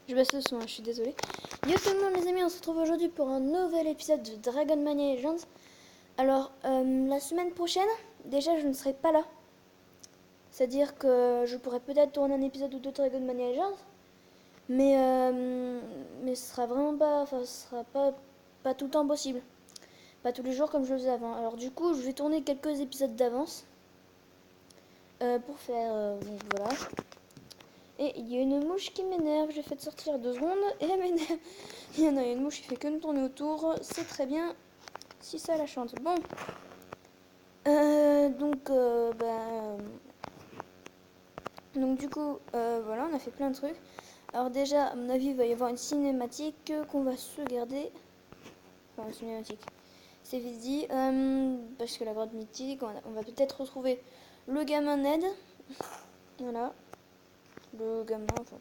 Je baisse le son, hein, je suis désolée. Yo tout le monde les amis, on se retrouve aujourd'hui pour un nouvel épisode de Dragon Mania Legends. Alors, la semaine prochaine, déjà je ne serai pas là. C'est-à-dire que je pourrais peut-être tourner un épisode ou deux de Dragon Mania Legends. Mais ce sera vraiment pas, enfin ce sera pas tout le temps possible. Pas tous les jours comme je le faisais avant. Alors du coup, je vais tourner quelques épisodes d'avance. Pour faire, donc voilà. Et il y a une mouche qui m'énerve, je l'ai fait sortir 2 secondes et elle m'énerve. Il y en a une mouche qui fait que nous tourner autour, c'est très bien si ça la chante. Bon, donc du coup, voilà, on a fait plein de trucs. Alors déjà, à mon avis, il va y avoir une cinématique qu'on va se garder. Enfin, une cinématique, c'est vite dit. Parce que la grotte mythique, on va peut-être retrouver le gamin Ned. Voilà, le gamin, enfin,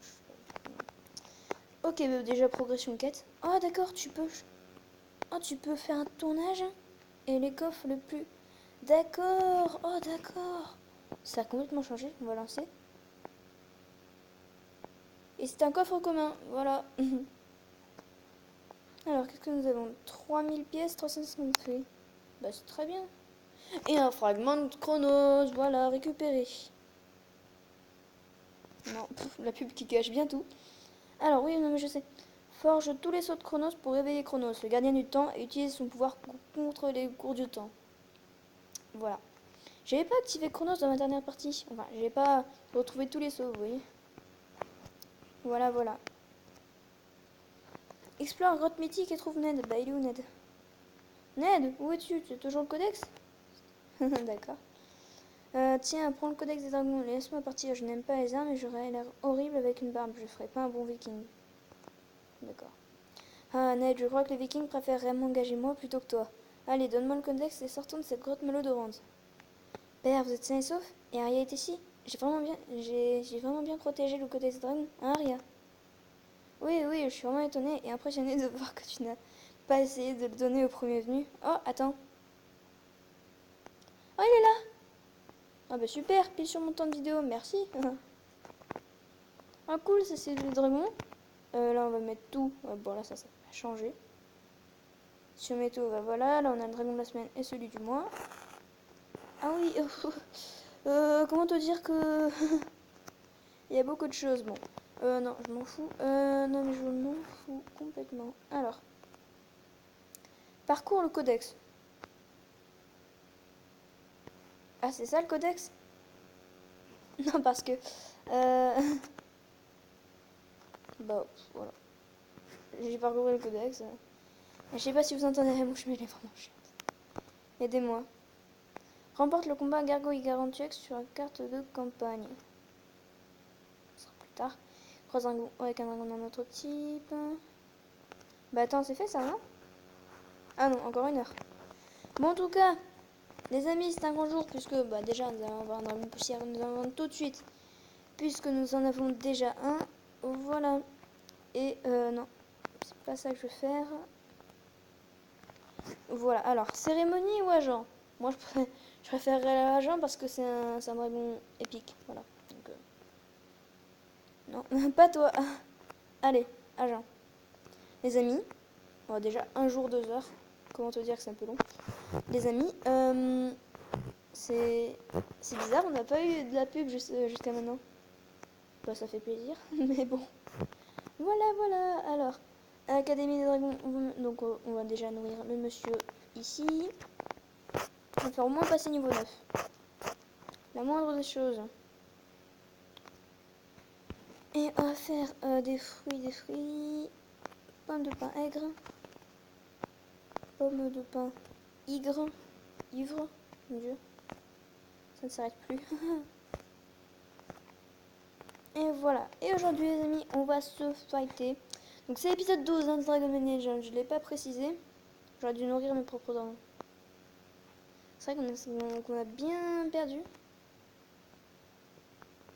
ok, bah déjà progression quête. Oh d'accord, tu peux faire un tournage et les coffres le plus. D'accord, oh d'accord. Ça a complètement changé, on va lancer. Et c'est un coffre commun, voilà. Alors qu'est-ce que nous avons? 3000 pièces, 350 fées. Bah c'est très bien. Et un fragment de Chronos, voilà, récupéré. Non, la pub qui cache bien tout. Alors oui, non mais je sais. Forge tous les sauts de Chronos pour réveiller Chronos, le gardien du temps, et utilise son pouvoir contre les cours du temps. Voilà. J'avais pas activé Chronos dans ma dernière partie. Enfin, j'avais pas retrouvé tous les sauts, vous voyez. Voilà, voilà. Explore grotte mythique et trouve Ned. Bah, il est où Ned? Ned, où es-tu? Tu as toujours le codex? D'accord. Tiens, prends le codex des dragons. Laisse-moi partir. Je n'aime pas les armes et j'aurais l'air horrible avec une barbe. Je ferais pas un bon viking. D'accord. Ah, Ned, je crois que les vikings préféreraient m'engager moi plutôt que toi. Allez, donne-moi le codex et sortons de cette grotte malodorante. Père, vous êtes sain et sauf? Et Arya est ici? J'ai vraiment bien protégé le codex des dragons, hein, Arya? Oui, oui, je suis vraiment étonnée et impressionnée de voir que tu n'as pas essayé de le donner au premier venu. Oh, attends. Oh, il est là. Ah bah super, pile sur mon temps de vidéo, merci. Ah cool, ça c'est le dragon. Là on va mettre tout. Bon là ça a changé. Si on met tout, bah voilà, là on a le dragon de la semaine et celui du mois. Ah oui, comment te dire que... il y a beaucoup de choses, bon. Non, je m'en fous. Non mais je m'en fous complètement. Alors, parcours le codex. Ah c'est ça le codex? Non parce que... Euh... bah voilà. J'ai parcouru le codex. Je sais pas si vous entendez la mouche, mais elle est vraiment chiante. Aidez-moi. Remporte le combat Gargoyle Garantiex sur la carte de campagne. Ce sera plus tard. Croise un avec un dragon d'un autre type. Bah attends, c'est fait ça, non? Ah non, encore 1 heure. Bon, en tout cas, les amis, c'est un grand jour puisque, bah déjà, nous allons avoir un dragon poussière. Nous allons vendre tout de suite. Puisque nous en avons déjà un. Voilà. Et, non. C'est pas ça que je vais faire. Voilà. Alors, cérémonie ou agent? Moi, je préférerais l'agent parce que c'est un dragon épique. Voilà. Donc, non, pas toi. Allez, agent. Les amis, bon, déjà 1 jour, 2 heures. Comment te dire que c'est un peu long. Les amis, c'est bizarre, on n'a pas eu de la pub jusqu'à maintenant. Bah, ça fait plaisir, mais bon. Voilà, voilà. Alors, à l'Académie des Dragons, donc on va déjà nourrir le monsieur ici. On va faire au moins passer niveau 9. La moindre des choses. Et on va faire des fruits. Pomme de pain aigre. Pomme de pain ivre. Mon dieu. Ça ne s'arrête plus. Et voilà. Et aujourd'hui, les amis, on va se fighter. Donc, c'est l'épisode 12 de Dragon Ball Legends. Je ne l'ai pas précisé. J'aurais dû nourrir mes propres dragons. C'est vrai qu'on a bien perdu.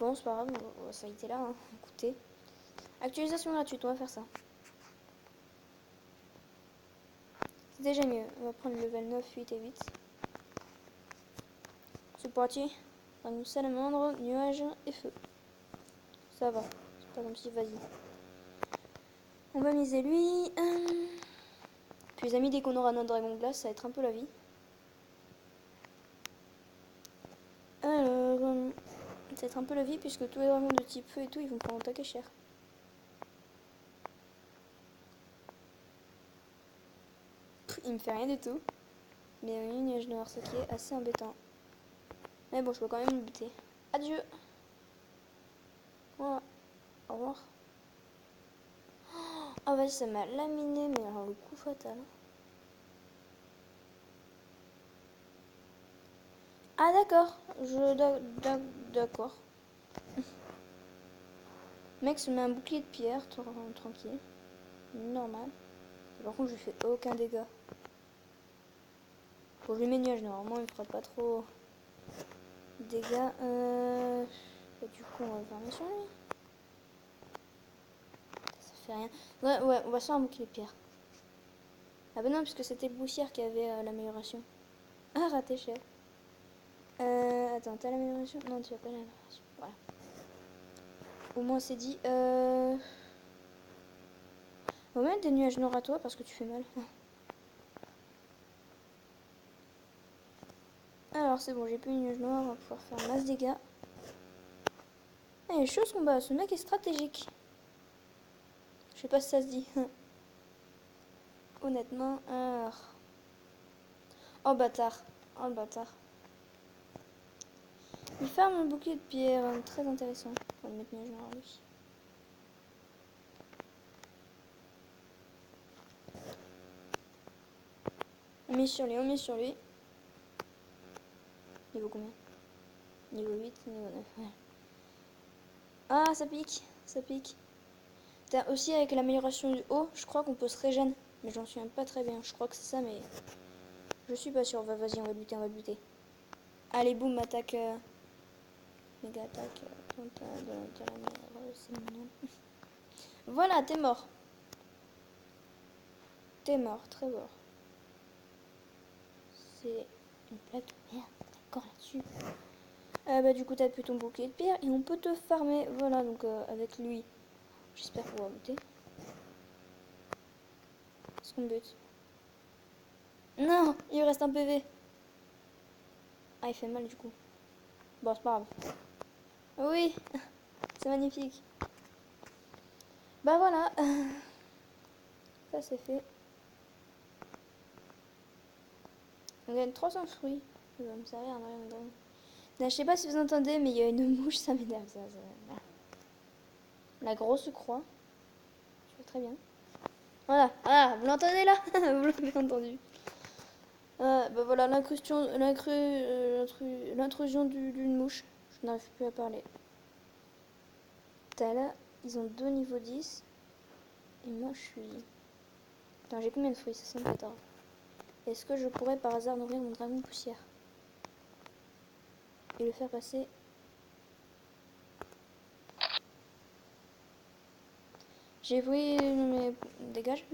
Bon, c'est pas grave. On va se fighter là. Hein. Écoutez. Actualisation gratuite, on va faire ça. C'est déjà mieux. On va prendre le level 9, 8 et 8. C'est parti. Dragon salamandre, nuage et feu. Ça va. C'est pas comme si, vas-y. On va miser lui. Puis les amis, dès qu'on aura notre dragon glace, ça va être un peu la vie. Alors, ça va être un peu la vie puisque tous les dragons de type feu et tout, ils vont prendre un taquet cher. Il me fait rien du tout. Mais oui, nuage noir, ce qui est assez embêtant. Mais bon, je peux quand même le buter. Adieu. Voilà. Au revoir. Oh vas-y, ça m'a laminé, mais alors le coup fatal. Ah d'accord, d'accord. Mec se met un bouclier de pierre, tranquille. Normal. Par contre, je lui fais aucun dégât. Bon, je lui mets nuage, normalement il me fera pas trop dégâts. Bah, du coup, on va fermer sur lui. Ça fait rien. Ouais, on va se faire un bouclier de pierre. Ah bah non, puisque c'était Boussière qui avait l'amélioration. Ah, raté, chef. Attends, t'as l'amélioration? Non, tu as pas l'amélioration. Voilà. Au moins, c'est dit. On va mettre des nuages noirs à toi parce que tu fais mal. Alors, c'est bon, j'ai plus de nuages noirs. On va pouvoir faire masse dégâts. Et chose combat, ce mec est stratégique. Je sais pas si ça se dit. Honnêtement. Alors. Oh bâtard. Oh le bâtard. Il ferme un bouclier de pierre. Très intéressant. On va mettre nuages noirs à lui. On met sur lui, on met sur lui. Niveau combien? Niveau 8, niveau 9. Ouais. Ah, ça pique. Ça pique. Aussi, avec l'amélioration du haut, je crois qu'on peut se régénérer. Mais j'en souviens pas très bien. Je crois que c'est ça, mais je suis pas sûr. Vas-y, on va buter, on va buter. Allez, boum, attaque. Méga attaque. C'est mignon. Voilà, t'es mort. T'es mort, très mort. C'est une plaque de merde. D'accord là-dessus. Bah, du coup, t'as plus ton bouclier de pierre et on peut te farmer. Voilà, donc avec lui, j'espère qu'on va buter. Est-ce qu'on bute? Non, il reste un PV. Ah, il fait mal du coup. Bon, c'est pas grave. Oui, c'est magnifique. Bah voilà. Ça, c'est fait. On gagne 300 fruits. Ça va me servir à rien. Je sais pas si vous entendez, mais il y a une mouche, ça m'énerve. La grosse croix. Je vois très bien. Voilà, voilà, vous l'entendez là? Vous l'avez entendu. Bah voilà, l'intrusion d'une mouche. Je n'arrive plus à parler. T'as là, ils ont 2 niveaux 10. Et moi, je suis... Attends, j'ai combien de fruits? 74. Est-ce que je pourrais par hasard nourrir mon dragon poussière? Et le faire passer... J'ai vu... mais dégage.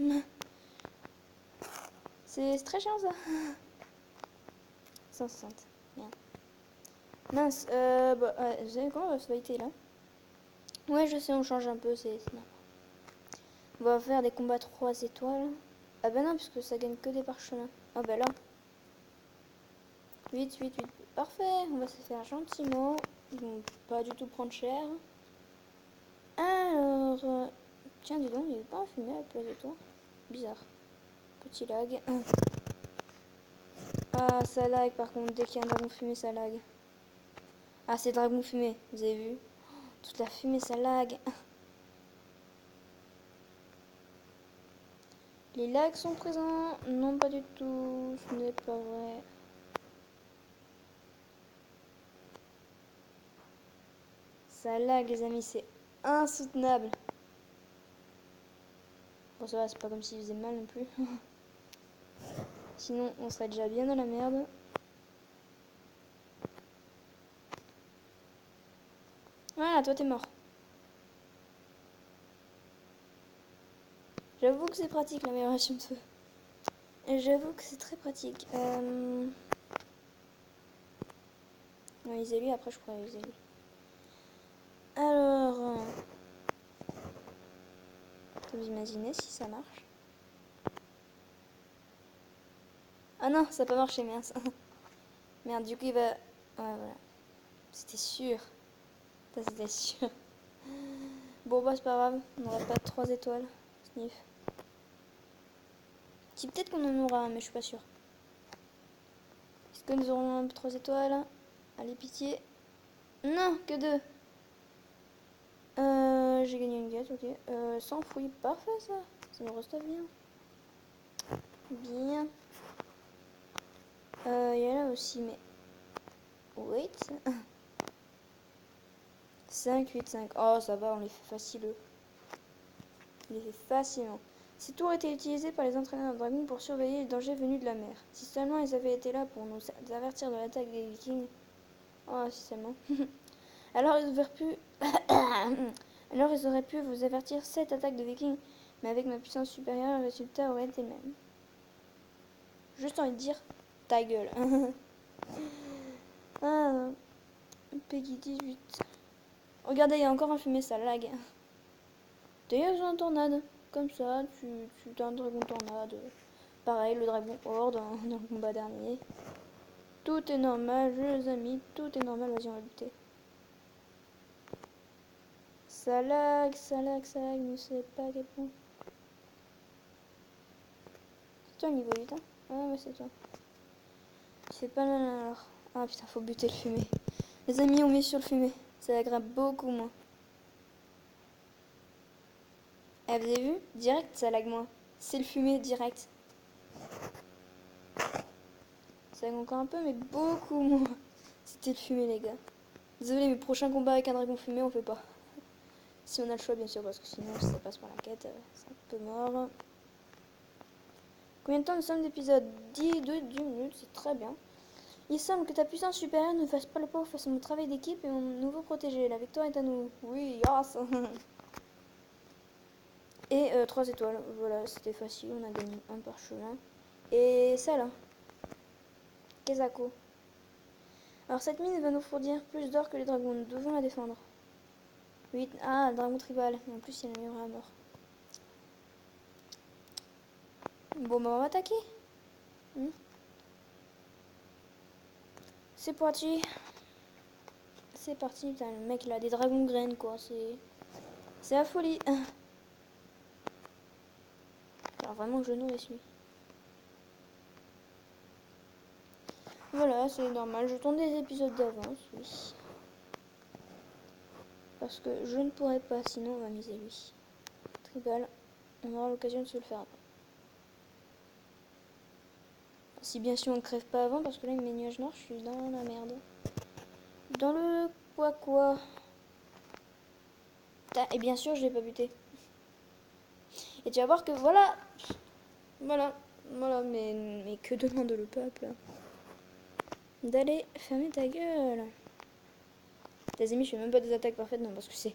C'est très chiant ça. 160. Merde. Mince, bah, vous savez comment on va se fighter là? Ouais, je sais, on change un peu, c'est normal. On va faire des combats 3 étoiles. Ah bah non, puisque ça gagne que des parchemins. Ah bah là. 8, 8, 8. Parfait, on va se faire gentiment. Ils vont pas du tout prendre cher. Alors... tiens, dis donc, il n'y avait pas un fumé à la place de toi. Bizarre. Petit lag. Ah, ça lag par contre, dès qu'il y a un dragon fumé, ça lag. Ah, c'est dragon fumé, vous avez vu? Toute la fumée, ça lag. Les lags sont présents? Non, pas du tout. Ce n'est pas vrai. Ça lag, les amis, c'est insoutenable. Bon, ça va, c'est pas comme s'il faisait mal non plus. Sinon, on serait déjà bien dans la merde. Voilà, toi, t'es mort. J'avoue que c'est pratique, l'amélioration de feu. J'avoue que c'est très pratique. On va viser lui, après je pourrais viser lui. Alors... vous imaginez si ça marche. Ah non, ça n'a pas marché, merde. Merde, du coup, il va... Ouais, voilà. C'était sûr. Ça, c'était sûr. Bon, bah, c'est pas grave. On n'aura pas 3 étoiles. Sniff. Si, peut-être qu'on en aura un, mais je suis pas sûre. Est-ce que nous aurons 3 étoiles? Allez, pitié. Non, que 2. J'ai gagné une gâte, ok. Sans fouille, parfait ça. Ça me reste bien. Bien. Il y a là aussi, mais... Wait. 5, 8, 5. Oh, ça va, on les fait facile. On les fait facilement. Ces tours étaient utilisés par les entraîneurs de dragons pour surveiller les dangers venus de la mer. Si seulement ils avaient été là pour nous avertir de l'attaque des Vikings. Oh, si seulement. Alors ils auraient pu... Alors ils auraient pu vous avertir cette attaque de Vikings. Mais avec ma puissance supérieure, le résultat aurait été le même. Juste envie de dire, ta gueule. Ah, Peggy 18. Regardez, il y a encore un fumée, ça lag. D'ailleurs, j'ai un tornade. Comme ça, tu as un dragon tornade. Pareil, le dragon horde dans le combat dernier. Tout est normal, les amis, tout est normal. Vas-y, on va lutter. Ça lag, ça lag, ça lag, ne sais pas à quel point. C'est toi le niveau 8, hein? Ah ouais, c'est toi. C'est pas mal alors. Ah putain, faut buter le fumée. Les amis, on met sur le fumée. Ça aggrave beaucoup moins. Eh, vous avez vu? Direct, ça lag moins. C'est le fumé direct. Ça lag encore un peu, mais beaucoup moins. C'était le fumé, les gars. Désolé, mes prochains combats avec un dragon fumé, on fait pas. Si on a le choix, bien sûr, parce que sinon, si ça passe par la quête, c'est un peu mort. Combien de temps nous sommes d'épisode? 10 minutes, c'est très bien. Il semble que ta puissance supérieure ne fasse pas le poids face à mon travail d'équipe et on nous veut protéger. La victoire est à nous. Oui, yes. Et 3 étoiles. Voilà, c'était facile, on a gagné un parchemin. Et ça là. Kezako. Alors cette mine va nous fournir plus d'or que les dragons. Nous devons la défendre. 8. Ah, le dragon tribal. Et en plus, il y en a à mort. Bon, bah on va attaquer. C'est parti. C'est parti. Putain, le mec, il a des dragons graines, quoi. C'est la folie. Alors vraiment, je nourris lui. Voilà, c'est normal. Je tourne des épisodes d'avance, oui. Parce que je ne pourrais pas, sinon on va miser lui. Tribal, on aura l'occasion de se le faire après. Si bien sûr on ne crève pas avant, parce que là il met nuages noirs, je suis dans la merde. Dans le quoi. Et bien sûr je l'ai pas buté. Et tu vas voir que voilà. Voilà, mais que demande le peuple? D'aller fermer ta gueule. Tes amis, je fais même pas des attaques parfaites, non, parce que c'est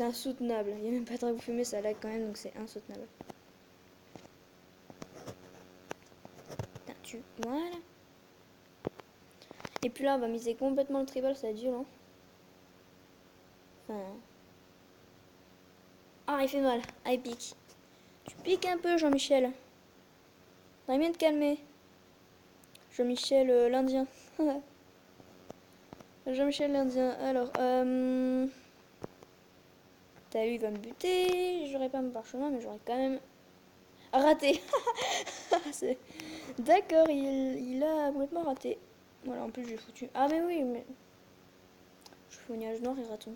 insoutenable. Il n'y a même pas de dragon fumé, ça lag quand même, donc c'est insoutenable. Voilà. Et puis là, on va miser complètement le tribal, ça va être violent. Enfin... Ah, il fait mal. Ah, il pique. Tu piques un peu, Jean-Michel. T'aurais bien de calmer. Jean-Michel l'Indien. Jean-Michel l'Indien. Alors, t'as vu, il va me buter. J'aurais pas mon parchemin, mais j'aurais quand même raté. D'accord, il a complètement raté. Voilà, en plus j'ai foutu. Ah mais oui, mais je fais au nuage noir et raton.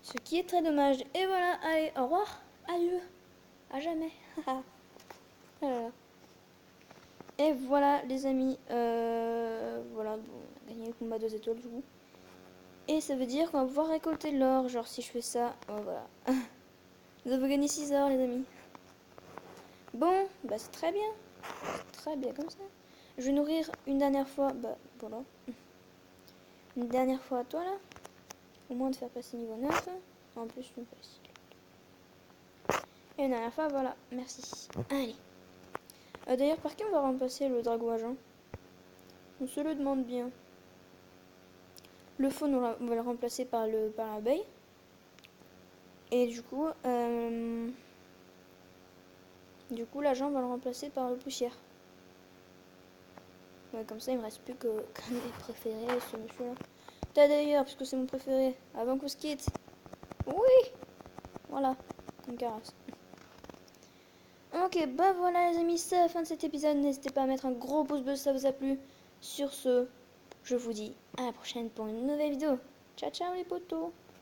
Ce qui est très dommage. Et voilà, allez, au revoir, adieu, à jamais. Voilà. Et voilà les amis, voilà, bon, on a gagné le combat 2 étoiles du coup. Et ça veut dire qu'on va pouvoir récolter de l'or, genre si je fais ça, oh, voilà. Nous avons gagné 6 heures les amis. Bon, bah c'est très bien. Très bien comme ça. Je vais nourrir une dernière fois, bah voilà. Une dernière fois à toi là. Au moins de faire passer niveau 9. En plus, c'est facile. Et une dernière fois, voilà. Merci. Allez. D'ailleurs, par qui on va remplacer le dragon agent? On se le demande bien. Le faune, on va le remplacer par l'abeille. Et du coup, l'agent va le remplacer par le poussière. Ouais, comme ça, il me reste plus que mes préférés, ce monsieur-là. T'as d'ailleurs, puisque c'est mon préféré, avant qu'on se quitte. Oui, voilà, une caresse. Ok, bah voilà les amis, c'est la fin de cet épisode. N'hésitez pas à mettre un gros pouce bleu si ça vous a plu. Sur ce, je vous dis à la prochaine pour une nouvelle vidéo. Ciao ciao les potos.